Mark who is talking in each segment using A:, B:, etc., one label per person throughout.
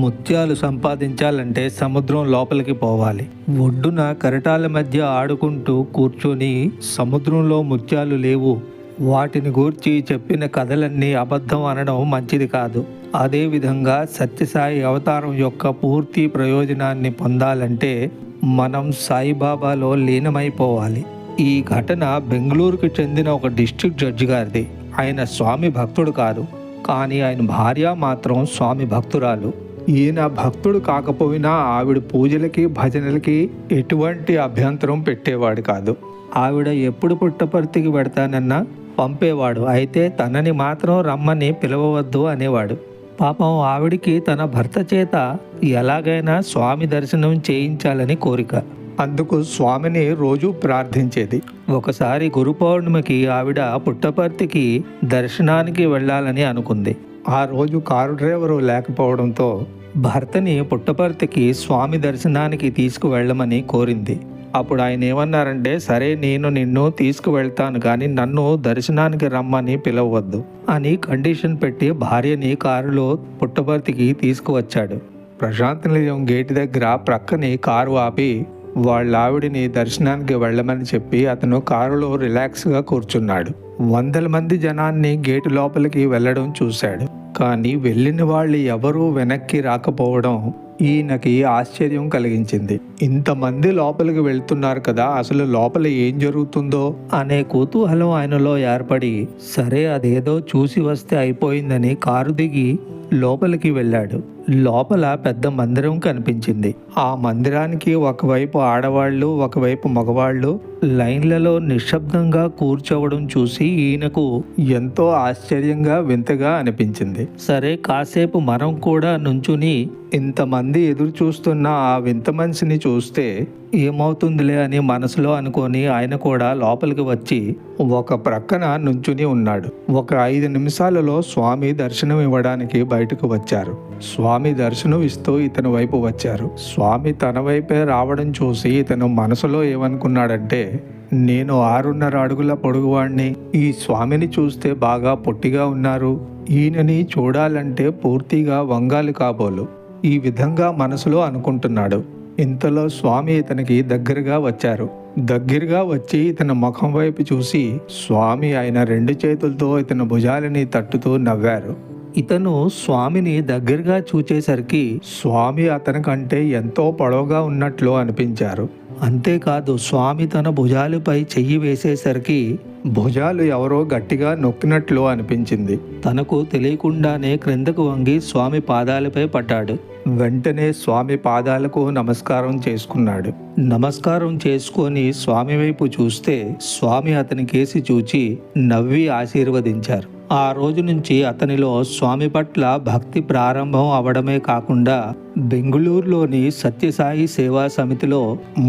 A: ముత్యాలు సంపాదించాలంటే సముద్రం లోపలికి పోవాలి. ఒడ్డున కెరటాల మధ్య ఆడుకుంటూ కూర్చొని సముద్రంలో ముత్యాలు లేవు, వాటిని గూర్చి చెప్పిన కథలన్నీ అబద్ధం అనడం మంచిది కాదు. అదేవిధంగా సత్యసాయి అవతారం యొక్క పూర్తి ప్రయోజనాన్ని పొందాలంటే మనం సాయిబాబాలో లీనమైపోవాలి. ఈ ఘటన బెంగళూరుకు చెందిన ఒక డిస్ట్రిక్ట్ జడ్జి గారిది. ఆయన స్వామి భక్తుడు కాదు, కానీ ఆయన భార్య మాత్రం స్వామి భక్తురాలు. ఈయన భక్తుడు కాకపోయినా ఆవిడ పూజలకి భజనలకి ఎటువంటి అభ్యంతరం పెట్టేవాడు కాదు. ఆవిడ ఎప్పుడు పుట్టపర్తికి పెడతానన్నా పంపేవాడు, అయితే తనని మాత్రం రమ్మని పిలవవద్దు అనేవాడు. పాపం ఆవిడికి తన భర్త చేత ఎలాగైనా స్వామి దర్శనం చేయించాలని కోరిక. అందుకు స్వామిని రోజు ప్రార్థించేది. ఒకసారి గురు పౌర్ణమికి ఆవిడ పుట్టపర్తికి దర్శనానికి వెళ్ళాలని అనుకుంది. ఆ రోజు కారు డ్రైవరు లేకపోవడంతో భర్తని పుట్టపర్తికి స్వామి దర్శనానికి తీసుకువెళ్ళమని కోరింది. అప్పుడు ఆయన ఏమన్నారంటే, సరే నేను నిన్ను తీసుకువెళ్తాను కానీ నన్ను దర్శనానికి రమ్మని పిలవద్దు అని కండిషన్ పెట్టి భార్యని కారులో పుట్టపర్తికి తీసుకువచ్చాడు. ప్రశాంతి నిలయం గేటు దగ్గర ప్రక్కని కారు ఆపి వాళ్ళ ఆవిడిని దర్శనానికి వెళ్ళమని చెప్పి అతను కారులో రిలాక్స్గా కూర్చున్నాడు. వందల మంది జనాన్ని గేటు లోపలికి వెళ్ళడం చూశాడు, కానీ వెళ్ళిన వాళ్ళు ఎవరూ వెనక్కి రాకపోవడం ఈయనకి ఆశ్చర్యం కలిగించింది. ఇంతమంది లోపలికి వెళ్తున్నారు కదా, అసలు లోపల ఏం జరుగుతుందో అనే కుతూహలం ఆయనలో ఏర్పడి, సరే అదేదో చూసి వస్తే అయిపోయిందని కారు దిగి లోపలికి వెళ్ళాడు. లోపల పెద్ద మందిరం కనిపించింది. ఆ మందిరానికి ఒకవైపు ఆడవాళ్లు, ఒకవైపు మగవాళ్ళు లైన్లలో నిశ్శబ్దంగా కూర్చోవడం చూసి ఈయనకు ఎంతో ఆశ్చర్యంగా వింతగా అనిపించింది. సరే కాసేపు మనం కూడా నుంచుని ఇంతమంది ఎదురు చూస్తున్న ఆ వింత మనిషిని చూస్తే ఏమవుతుందిలే అని మనసులో అనుకొని ఆయన కూడా లోపలికి వచ్చి ఒక ప్రక్కన నుంచుని ఉన్నాడు. ఒక 5 నిమిషాలలో స్వామి దర్శనం ఇవ్వడానికి బయటకు వచ్చారు. స్వామి దర్శనం ఇస్తూ ఇతని వైపు వచ్చారు. స్వామి తన వైపే రావడం చూసి ఇతను మనసులో ఏమనుకున్నాడంటే, నేను 6.5 అడుగుల పొడుగువాణ్ణి, ఈ స్వామిని చూస్తే బాగా పొట్టిగా ఉన్నారు, ఈయనని చూడాలంటే పూర్తిగా వంగాలి కాబోలు, ఈ విధంగా మనసులో అనుకుంటున్నాడు. ఇంతలో స్వామి ఇతనికి దగ్గరగా వచ్చారు. దగ్గరగా వచ్చి ఇతని ముఖం వైపు చూసి స్వామి ఆయన 2 చేతులతో ఇతని భుజాలని తట్టుతూ నవ్వారు. ఇతను స్వామిని దగ్గరగా చూచేసరికి స్వామి అతని కంటే ఎంతో పొడవుగా ఉన్నట్లు అనిపించారు. అంతేకాదు స్వామి తన భుజాలపై చెయ్యి వేసేసరికి భుజాలు ఎవరో గట్టిగా నొక్కినట్లు అనిపించింది. తనకు తెలియకుండానే క్రిందకు వంగి స్వామి పాదాలపై పడ్డాడు. వెంటనే స్వామి పాదాలకు నమస్కారం చేసుకున్నాడు. నమస్కారం చేసుకొని స్వామి వైపు చూస్తే స్వామి అతని కేసి చూచి నవ్వి ఆశీర్వదించారు. ఆ రోజు నుంచి అతనిలో స్వామి పట్ల భక్తి ప్రారంభం అవడమే కాకుండా బెంగళూరులోని సత్యసాయి సేవా సమితిలో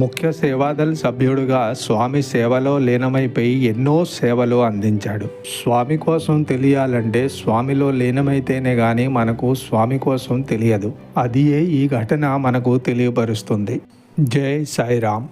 A: ముఖ్య సేవాదళ సభ్యుడుగా స్వామి సేవలో లీనమైపోయి ఎన్నో సేవలు అందించాడు. స్వామి కోసం తెలియాలంటే స్వామిలో లీనమైతేనే గాని మనకు స్వామి కోసం తెలియదు. అదియే ఈ ఘటన మనకు తెలియపరుస్తుంది. జై సాయిరామ్.